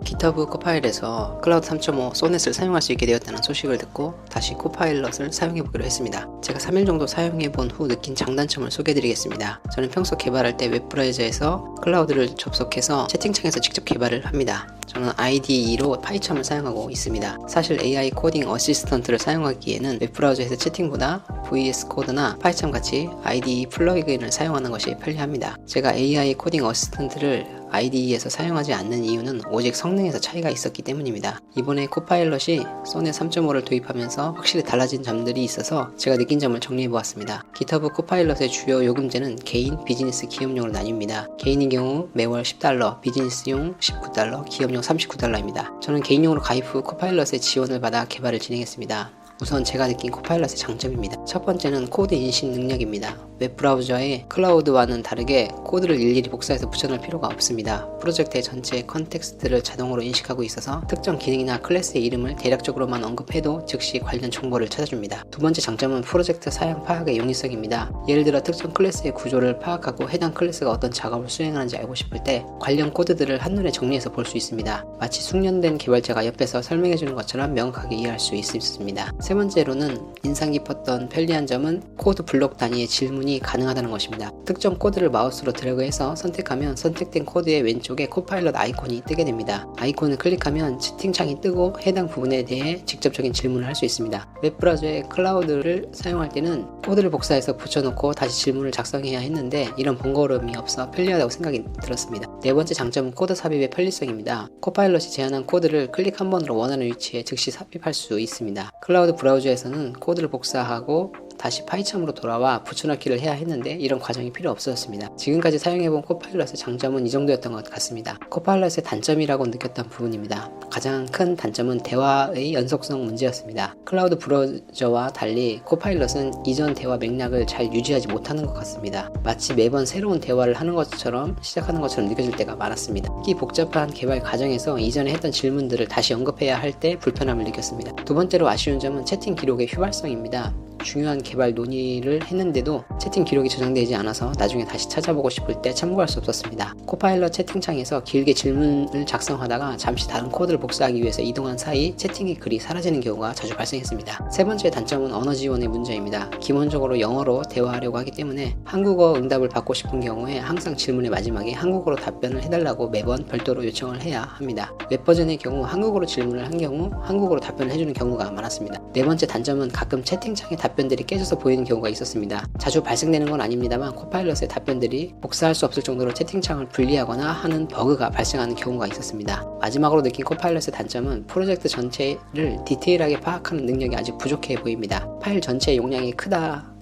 GitHub 코파일에서 클라우드 3.5 소넷을 사용할 수 있게 되었다는 소식을 듣고 다시 코파일럿을 사용해보기로 했습니다. 제가 3일 정도 사용해본 후 느낀 장단점을 소개해드리겠습니다. 저는 평소 개발할 때 웹브라우저에서 클라우드를 접속해서 채팅창에서 직접 개발을 합니다. 저는 IDE로 파이참을 사용하고 있습니다. 사실 AI 코딩 어시스턴트를 사용하기에는 웹브라우저에서 채팅보다 VS 코드나 파이참 같이 IDE 플러그인을 사용하는 것이 편리합니다. 제가 AI 코딩 어시스턴트를 IDE에서 사용하지 않는 이유는 오직 성능에서 차이가 있었기 때문입니다. 이번에 코파일럿이 소넷 3.5를 도입하면서 확실히 달라진 점들이 있어서 제가 느낀 점을 정리해보았습니다. GitHub 코파일럿의 주요 요금제는 개인, 비즈니스, 기업용으로 나뉩니다. 개인인 경우 매월 $10, 비즈니스용 $19, 기업용 $39입니다. 저는 개인용으로 가입 후 코파일럿의 지원을 받아 개발을 진행했습니다. 우선 제가 느낀 코파일럿의 장점입니다. 첫 번째는 코드 인식 능력입니다. 웹브라우저의 클라우드와는 다르게 코드를 일일이 복사해서 붙여넣을 필요가 없습니다. 프로젝트의 전체 컨텍스트를 자동으로 인식하고 있어서 특정 기능이나 클래스의 이름을 대략적으로만 언급해도 즉시 관련 정보를 찾아줍니다. 두 번째 장점은 프로젝트 사양 파악의 용이성입니다. 예를 들어 특정 클래스의 구조를 파악하고 해당 클래스가 어떤 작업을 수행하는지 알고 싶을 때 관련 코드들을 한눈에 정리해서 볼 수 있습니다. 마치 숙련된 개발자가 옆에서 설명해주는 것처럼 명확하게 이해할 수 있습니다. 세 번째로는 인상 깊었던 편리한 점은 코드 블록 단위의 질문이 가능하다는 것입니다. 특정 코드를 마우스로 드래그해서 선택하면 선택된 코드의 왼쪽에 코파일럿 아이콘이 뜨게 됩니다. 아이콘을 클릭하면 채팅창이 뜨고 해당 부분에 대해 직접적인 질문을 할 수 있습니다. 웹브라우저의 클라우드를 사용할 때는 코드를 복사해서 붙여놓고 다시 질문을 작성해야 했는데 이런 번거로움이 없어 편리하다고 생각이 들었습니다. 네 번째 장점은 코드 삽입의 편리성입니다. 코파일럿이 제안한 코드를 클릭 한 번으로 원하는 위치에 즉시 삽입할 수 있습니다. 클라우드 브라우저에서는 코드를 복사하고 다시 파이참으로 돌아와 붙여넣기를 해야 했는데 이런 과정이 필요 없었습니다. 지금까지 사용해본 코파일럿의 장점은 이 정도였던 것 같습니다. 코파일럿의 단점이라고 느꼈던 부분입니다. 가장 큰 단점은 대화의 연속성 문제였습니다. 클라우드 브라우저와 달리 코파일럿은 이전 대화 맥락을 잘 유지하지 못하는 것 같습니다. 마치 매번 새로운 대화를 하는 것처럼 시작하는 것처럼 느껴질 때가 많았습니다. 특히 복잡한 개발 과정에서 이전에 했던 질문들을 다시 언급해야 할 때 불편함을 느꼈습니다. 두 번째로 아쉬운 점은 채팅 기록의 휘발성입니다. 중요한 개발 논의를 했는데도 채팅 기록이 저장되지 않아서 나중에 다시 찾아보고 싶을 때 참고할 수 없었습니다. 코파일럿 채팅창에서 길게 질문을 작성하다가 잠시 다른 코드를 복사하기 위해서 이동한 사이 채팅의 글이 사라지는 경우가 자주 발생했습니다. 세 번째 단점은 언어 지원의 문제입니다. 기본적으로 영어로 대화하려고 하기 때문에 한국어 응답을 받고 싶은 경우에 항상 질문의 마지막에 한국어로 답변을 해달라고 매번 별도로 요청을 해야 합니다. 웹버전의 경우 한국어로 질문을 한 경우 한국어로 답변을 해주는 경우가 많았습니다. 네 번째 단점은 가끔 채팅창의 답변들이 깨져서 보이는 경우가 있었습니다. 자주 발생되는 건 아닙니다만 코파일럿의 답변들이 복사할 수 없을 정도로 채팅창을 분리하거나 하는 버그가 발생하는 경우가 있었습니다. 마지막으로 느낀 코파일럿의 단점은 프로젝트 전체를 디테일하게 파악하는 능력이 아직 부족해 보입니다. 파일 전체의 용량이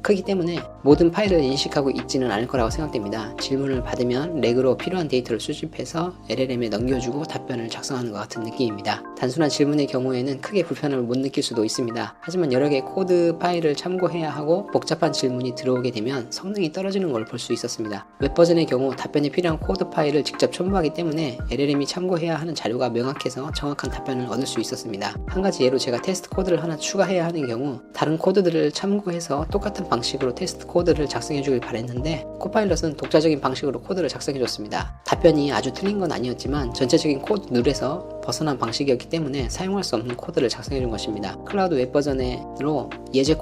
크기 때문에 모든 파일을 인식하고 있지는 않을 거라고 생각됩니다. 질문을 받으면 렉으로 필요한 데이터를 수집해서 LLM에 넘겨주고 답변을 작성하는 것 같은 느낌입니다. 단순한 질문의 경우에는 크게 불편함을 못 느낄 수도 있습니다. 하지만 여러 개의 코드 파일을 참고해야 하고 복잡한 질문이 들어오게 되면 성능이 떨어지는 걸 볼 수 있었습니다. 웹버전의 경우 답변에 필요한 코드 파일을 직접 첨부하기 때문에 LLM이 참고해야 하는 자료가 명확해서 정확한 답변을 얻을 수 있었습니다. 한 가지 예로 제가 테스트 코드를 하나 추가해야 하는 경우 다른 코드들을 참고해서 똑같은 방식으로 테스트 코드를 작성해 주길 바랬는데 코파일럿은 독자적인 방식으로 코드를 작성해 줬습니다. 답변이 아주 틀린 건 아니었지만 전체적인 코드 룰에서 벗어난 방식이었기 때문에 사용할 수 없는 코드를 작성해 준 것입니다. 클라우드 웹 버전으로 예제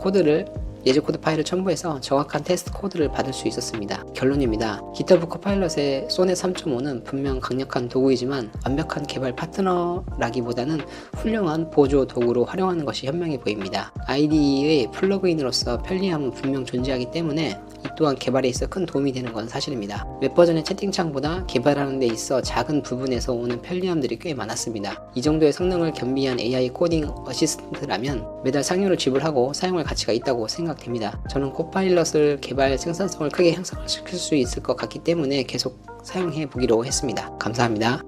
코드 파일을 첨부해서 정확한 테스트 코드를 받을 수 있었습니다. 결론입니다. GitHub 코파일럿의 소넷 3.5는 분명 강력한 도구이지만 완벽한 개발 파트너라기보다는 훌륭한 보조 도구로 활용하는 것이 현명해 보입니다. IDE의 플러그인으로서 편리함은 분명 존재하기 때문에 이 또한 개발에 있어 큰 도움이 되는 건 사실입니다. 웹버전의 채팅창보다 개발하는 데 있어 작은 부분에서 오는 편리함들이 꽤 많았습니다. 이 정도의 성능을 겸비한 AI 코딩 어시스턴트라면 매달 상여를 지불하고 사용할 가치가 있다고 생각됩니다. 저는 코파일럿을 개발 생산성을 크게 향상시킬 수 있을 것 같기 때문에 계속 사용해 보기로 했습니다. 감사합니다.